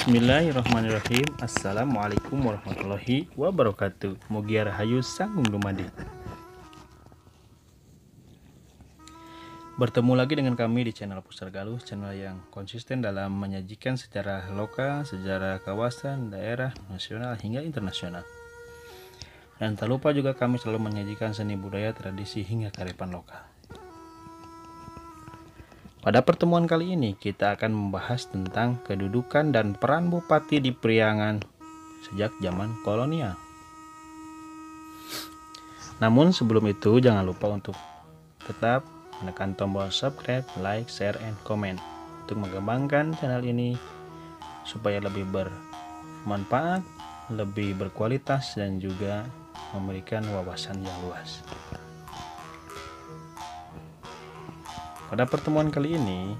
Bismillahirrahmanirrahim. Assalamualaikum warahmatullahi wabarakatuh. Mugia rahayu sanggung dumadi. Bertemu lagi dengan kami di channel Pusar Galuh, channel yang konsisten dalam menyajikan sejarah lokal, sejarah kawasan, daerah, nasional hingga internasional. Dan tak lupa juga kami selalu menyajikan seni budaya, tradisi hingga kearifan lokal. Pada pertemuan kali ini kita akan membahas tentang kedudukan dan peran bupati di Priangan sejak zaman kolonial. Namun sebelum itu jangan lupa untuk tetap menekan tombol subscribe, like, share, and comment untuk mengembangkan channel ini supaya lebih bermanfaat, lebih berkualitas, dan juga memberikan wawasan yang luas. Pada pertemuan kali ini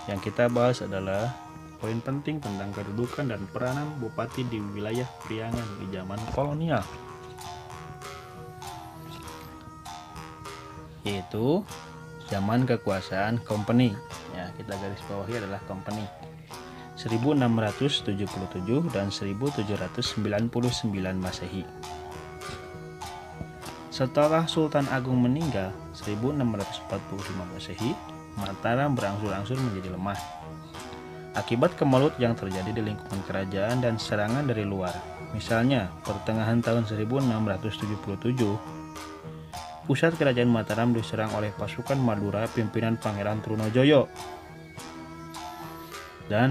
yang kita bahas adalah poin penting tentang kedudukan dan peranan bupati di wilayah Priangan di zaman kolonial, yaitu zaman kekuasaan company. Ya, kita garis bawahi adalah company 1677 dan 1799 Masehi. Setelah Sultan Agung meninggal 1645 Masehi, Mataram berangsur-angsur menjadi lemah akibat kemelut yang terjadi di lingkungan kerajaan dan serangan dari luar. Misalnya, pertengahan tahun 1677, pusat kerajaan Mataram diserang oleh pasukan Madura pimpinan Pangeran Trunojoyo, dan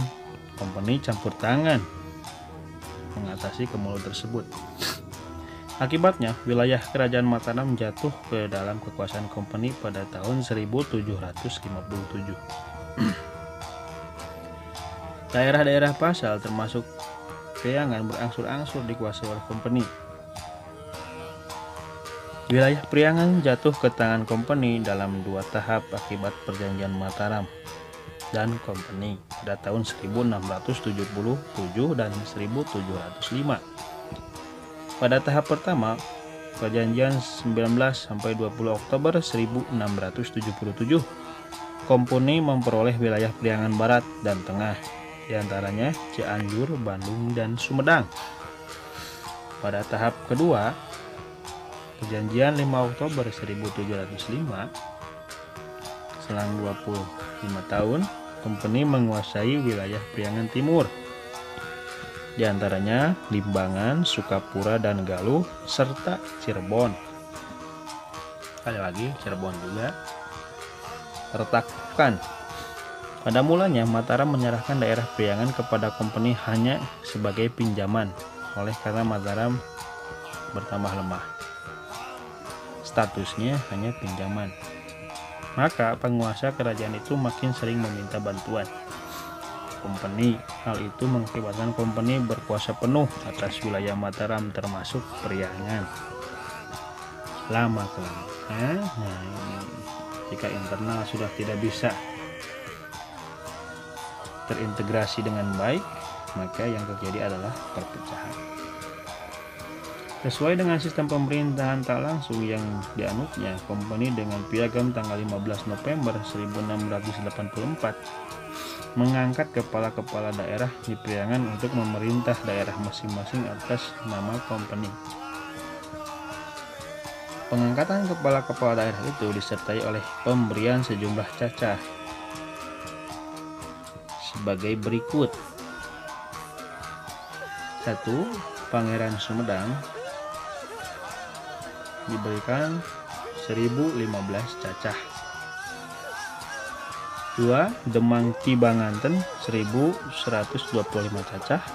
company campur tangan mengatasi kemelut tersebut. Akibatnya, wilayah kerajaan Mataram jatuh ke dalam kekuasaan company pada tahun 1757. Daerah-daerah Pasal termasuk Priangan berangsur-angsur dikuasai oleh company. Wilayah Priangan jatuh ke tangan company dalam dua tahap akibat perjanjian Mataram dan company pada tahun 1677 dan 1705. Pada tahap pertama, perjanjian 19-20 Oktober 1677, company memperoleh wilayah Priangan Barat dan Tengah, diantaranya Cianjur, Bandung, dan Sumedang. Pada tahap kedua, perjanjian 5 Oktober 1705, selang 25 tahun, company menguasai wilayah Priangan Timur, diantaranya Limbangan, Sukapura, dan Galuh, serta Cirebon. Sekali lagi Cirebon juga. Retakan. Pada mulanya Mataram menyerahkan daerah Priangan kepada company hanya sebagai pinjaman, oleh karena Mataram bertambah lemah. Statusnya hanya pinjaman. Maka penguasa kerajaan itu makin sering meminta bantuan company. Hal itu mengakibatkan company berkuasa penuh atas wilayah Mataram termasuk Priangan. Lama-kelamaan, jika internal sudah tidak bisa terintegrasi dengan baik, maka yang terjadi adalah perpecahan. Sesuai dengan sistem pemerintahan tak langsung yang dianutnya, company dengan piagam tanggal 15 November 1684 mengangkat kepala-kepala daerah di Priangan untuk memerintah daerah masing-masing atas nama company. Pengangkatan kepala-kepala daerah itu disertai oleh pemberian sejumlah cacah sebagai berikut. 1. Pangeran Sumedang diberikan 1015 cacah. 2. Demang Kibanganten 1125 cacah.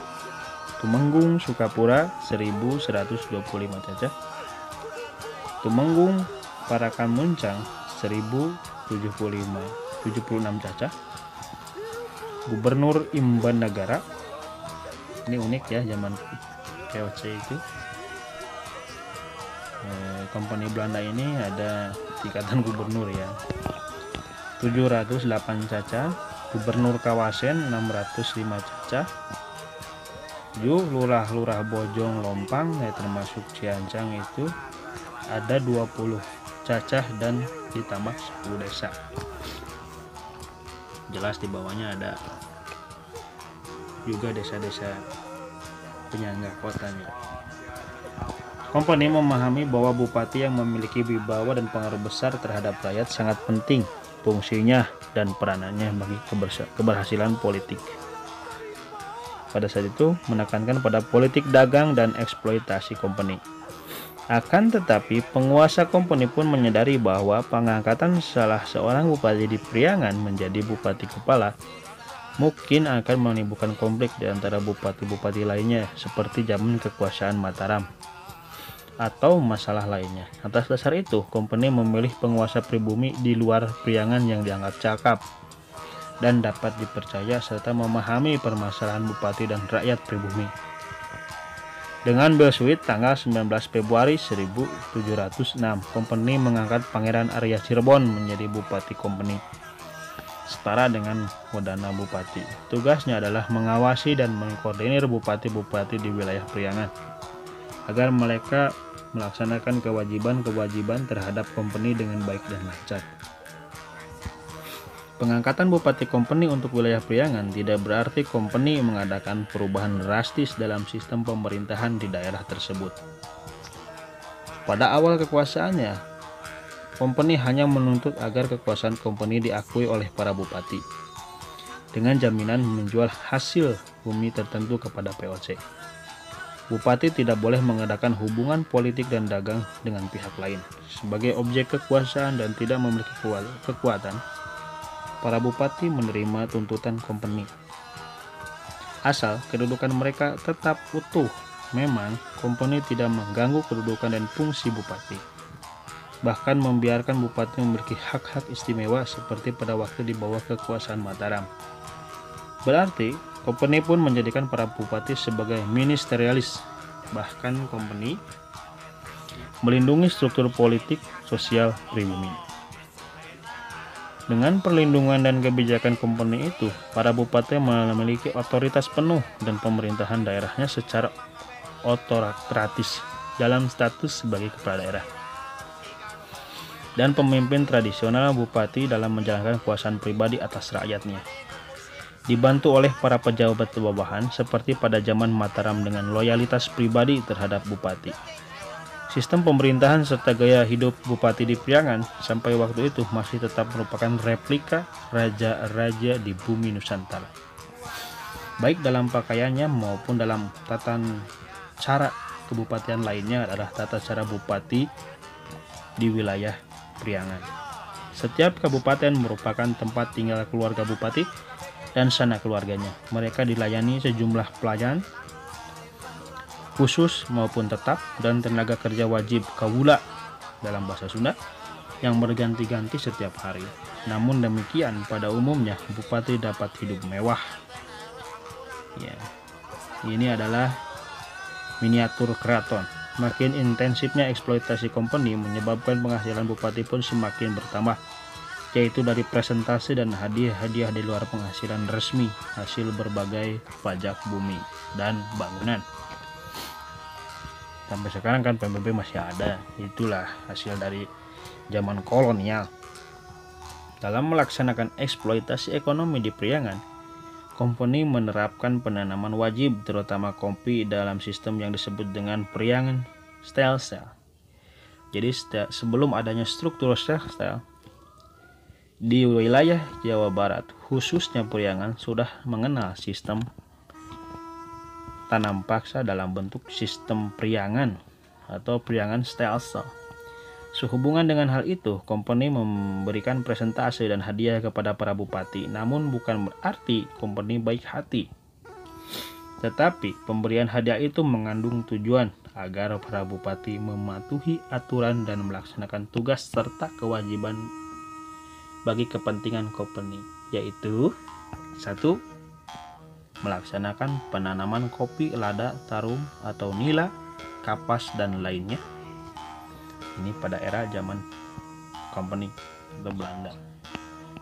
Tumenggung Sukapura 1125 cacah. Tumenggung Parakan Muncang 1076 cacah. Gubernur Imban Nagara, ini unik ya, zaman VOC itu company Belanda ini ada tingkatan gubernur ya, 708 cacah. Gubernur Kawasen 605 cacah. 7. Lurah-lurah Bojong Lompang termasuk Ciancang itu ada 20 cacah dan ditambah 10 desa. Jelas di bawahnya ada juga desa-desa penyangga kotanya. Kompeni memahami bahwa bupati yang memiliki wibawa dan pengaruh besar terhadap rakyat sangat penting fungsinya dan peranannya bagi keberhasilan politik. Pada saat itu menekankan pada politik dagang dan eksploitasi kompeni. Akan tetapi penguasa kompeni pun menyadari bahwa pengangkatan salah seorang bupati di Priangan menjadi bupati kepala mungkin akan menimbulkan konflik di antara bupati-bupati lainnya seperti zaman kekuasaan Mataram atau masalah lainnya. Atas dasar itu, kompeni memilih penguasa pribumi di luar Priangan yang dianggap cakap dan dapat dipercaya serta memahami permasalahan bupati dan rakyat pribumi. Dengan bersuit tanggal 19 Februari 1706, kompeni mengangkat Pangeran Arya Cirebon menjadi bupati kompeni, setara dengan Wedana Bupati. Tugasnya adalah mengawasi dan mengkoordinir bupati-bupati di wilayah Priangan agar mereka melaksanakan kewajiban-kewajiban terhadap kompeni dengan baik dan lancar. Pengangkatan bupati kompeni untuk wilayah Priangan tidak berarti kompeni mengadakan perubahan drastis dalam sistem pemerintahan di daerah tersebut. Pada awal kekuasaannya, kompeni hanya menuntut agar kekuasaan kompeni diakui oleh para bupati dengan jaminan menjual hasil bumi tertentu kepada POC. Bupati tidak boleh mengadakan hubungan politik dan dagang dengan pihak lain. Sebagai objek kekuasaan dan tidak memiliki kekuatan, para bupati menerima tuntutan kompeni. Asal kedudukan mereka tetap utuh, memang kompeni tidak mengganggu kedudukan dan fungsi bupati. Bahkan membiarkan bupati memiliki hak-hak istimewa seperti pada waktu di bawah kekuasaan Mataram. Berarti, kompeni pun menjadikan para bupati sebagai ministerialis. Bahkan kompeni melindungi struktur politik sosial pribumi. Dengan perlindungan dan kebijakan kompeni itu, para bupati memiliki otoritas penuh dan pemerintahan daerahnya secara otoratis dalam status sebagai kepala daerah. Dan pemimpin tradisional bupati dalam menjalankan kekuasaan pribadi atas rakyatnya. Dibantu oleh para pejabat bawahan seperti pada zaman Mataram dengan loyalitas pribadi terhadap bupati. Sistem pemerintahan serta gaya hidup bupati di Priangan sampai waktu itu masih tetap merupakan replika raja-raja di bumi Nusantara. Baik dalam pakaiannya maupun dalam tata cara kebupatian lainnya adalah tata cara bupati di wilayah Priangan. Setiap kabupaten merupakan tempat tinggal keluarga bupati dan sanak keluarganya. Mereka dilayani sejumlah pelayan khusus maupun tetap dan tenaga kerja wajib kawula dalam bahasa Sunda yang berganti-ganti setiap hari. Namun demikian, pada umumnya bupati dapat hidup mewah. Ya, ini adalah miniatur keraton. Makin intensifnya eksploitasi kompeni menyebabkan penghasilan bupati pun semakin bertambah, yaitu dari presentasi dan hadiah-hadiah di luar penghasilan resmi hasil berbagai pajak bumi dan bangunan. Sampai sekarang kan PBB masih ada, itulah hasil dari zaman kolonial. Dalam melaksanakan eksploitasi ekonomi di Priangan, kompeni menerapkan penanaman wajib terutama kopi dalam sistem yang disebut dengan Priangan Style Cell. Jadi sebelum adanya struktur style di wilayah Jawa Barat, khususnya Priangan, sudah mengenal sistem tanam paksa dalam bentuk sistem Priangan atau Priangan Style Cell. Sehubungan dengan hal itu, kompeni memberikan presentase dan hadiah kepada para bupati, namun bukan berarti kompeni baik hati. Tetapi pemberian hadiah itu mengandung tujuan agar para bupati mematuhi aturan dan melaksanakan tugas serta kewajiban bagi kepentingan kompeni, yaitu 1. Melaksanakan penanaman kopi, lada, tarum atau nila, kapas dan lainnya. Ini pada era zaman kompeni atau Belanda.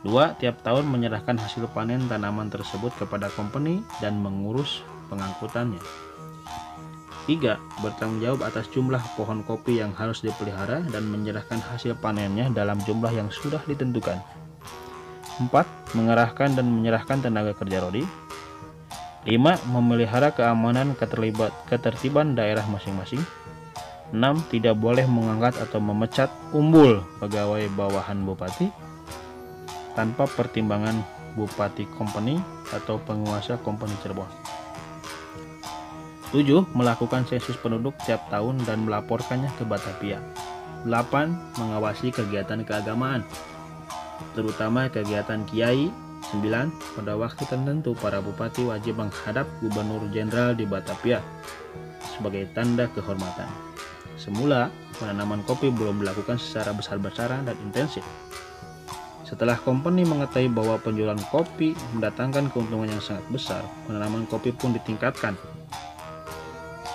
2. Tiap tahun menyerahkan hasil panen tanaman tersebut kepada kompeni dan mengurus pengangkutannya. 3. Bertanggung jawab atas jumlah pohon kopi yang harus dipelihara dan menyerahkan hasil panennya dalam jumlah yang sudah ditentukan. 4. Mengerahkan dan menyerahkan tenaga kerja rodi. 5. Memelihara keamanan ketertiban daerah masing-masing. 6. Tidak boleh mengangkat atau memecat umbul pegawai bawahan bupati tanpa pertimbangan Bupati Kompeni atau penguasa Kompeni Cirebon. 7. Melakukan sensus penduduk tiap tahun dan melaporkannya ke Batavia. 8. Mengawasi kegiatan keagamaan, terutama kegiatan kiai. 9. Pada waktu tertentu para bupati wajib menghadap Gubernur Jenderal di Batavia sebagai tanda kehormatan. Semula, penanaman kopi belum dilakukan secara besar-besaran dan intensif. Setelah kompeni mengetahui bahwa penjualan kopi mendatangkan keuntungan yang sangat besar, penanaman kopi pun ditingkatkan.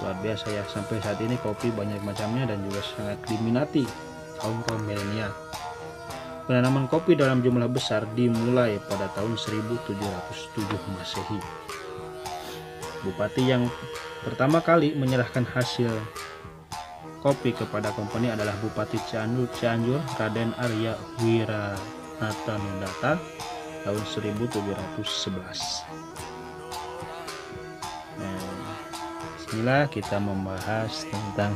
Luar biasa ya, sampai saat ini kopi banyak macamnya dan juga sangat diminati kaum milenial. Penanaman kopi dalam jumlah besar dimulai pada tahun 1707 Masehi. Bupati yang pertama kali menyerahkan hasil kopi kepada kompeni adalah Bupati Cianjur Raden Arya Wiranatandata tahun 1711. Bismillah, kita membahas tentang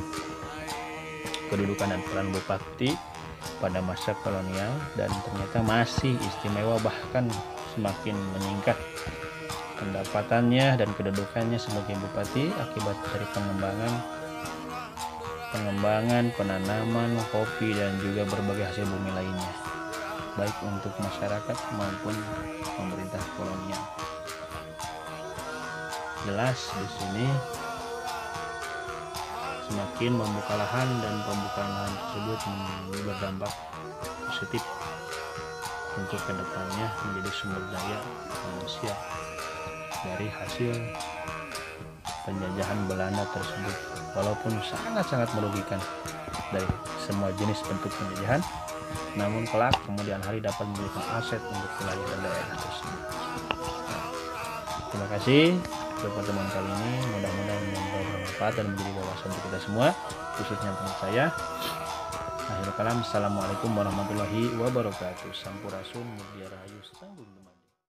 kedudukan dan peran bupati pada masa kolonial, dan ternyata masih istimewa, bahkan semakin meningkat pendapatannya dan kedudukannya sebagai bupati akibat dari pengembangan penanaman kopi dan juga berbagai hasil bumi lainnya, baik untuk masyarakat maupun pemerintah kolonial. Jelas di sini semakin membuka lahan, dan pembukaan lahan tersebut berdampak positif untuk kedepannya menjadi sumber daya manusia dari hasil penjajahan Belanda tersebut. Walaupun sangat-sangat merugikan dari semua jenis bentuk penjajahan, namun kelak kemudian hari dapat menjadi aset untuk kelahiran daerah tersebut. Terima kasih untuk pertemuan kali ini, mudah-mudahan bermanfaat dan menjadi wawasan untuk kita semua, khususnya untuk saya. Akhirul kalam, assalamualaikum warahmatullahi wabarakatuh. Sampurasun, Mugia Rahayu, Sambung.